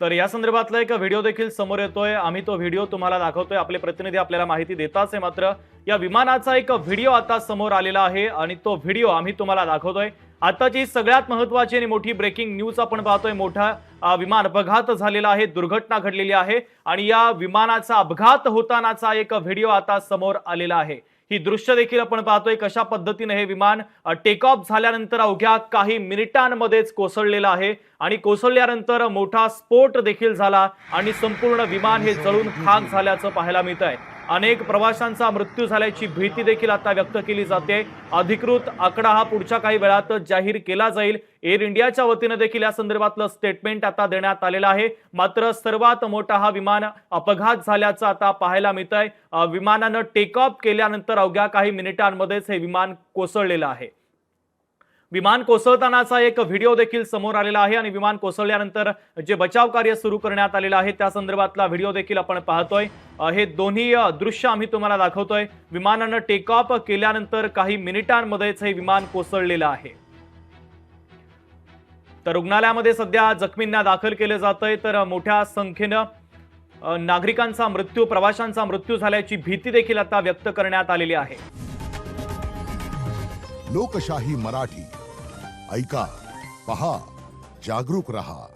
तर या संदर्भातला एक व्हिडिओ देखील समोर येतोय। आम्ही तो व्हिडिओ तुम्हाला दाखवतोय। आपले प्रतिनिधी आपल्याला माहिती देताच आहे, मात्र या विमानाचा एक व्हिडिओ आता समोर आलेला आहे आणि तो व्हिडिओ आम्ही तुम्हाला दाखवतोय। आताची सगळ्यात महत्त्वाची आणि मोठी ब्रेकिंग न्यूज आपण पाहतोय। मोठा विमान अपघात झालेला आहे, दुर्घटना घडलेली आहे आणि या विमानाचा अपघात होतानाचा एक व्हिडिओ आता समोर आलेला आहे। ही दृश्य देखील आपण पाहतोय कशा पद्धतीने हे विमान टेक ऑफ झाल्यानंतर अवघ्या काही मिनिटांमध्येच कोसळलेलं आहे आणि कोसळल्यानंतर मोठा स्फोट देखील झाला आणि संपूर्ण विमान हे जळून खाक झाल्याचं पाहायला मिळतंय। अनेक प्रवाशांचा मृत्यू झाल्याची भीती देखील आता व्यक्त केली जाते। अधिकृत आकडा हा पुढच्या काही वेळात जाहीर केला जाईल। एअर इंडियाच्या वतीने देखील या संदर्भातलं स्टेटमेंट आता देण्यात आलेलं आहे। मात्र सर्वात मोठा हा विमान अपघात झाल्याचं आता पाहायला मिळतंय। विमानानं टेक ऑफ केल्यानंतर अवघ्या काही मिनिटांमध्येच हे विमान कोसळलेलं आहे। विमान कोसळतानाचा एक व्हिडिओ देखील समोर आलेला आहे आणि विमान कोसळल्यानंतर जे बचाव कार्य सुरू करण्यात आलेलं आहे त्या संदर्भातला व्हिडिओ देखील आपण पाहतोय। हे दोन्ही दृश्य आम्ही तुम्हाला दाखवतोय। विमानानं टेक ऑफ केल्यानंतर काही मिनिटांमध्येच हे विमान कोसळलेलं आहे। तर रुग्णालयामध्ये सध्या जखमींना दाखल केले जातंय। तर मोठ्या संख्येनं नागरिकांचा मृत्यू, प्रवाशांचा मृत्यू झाल्याची भीती देखील आता व्यक्त करण्यात आलेली आहे। लोकशाही मराठी ऐका, पहा, जागरूक रहा।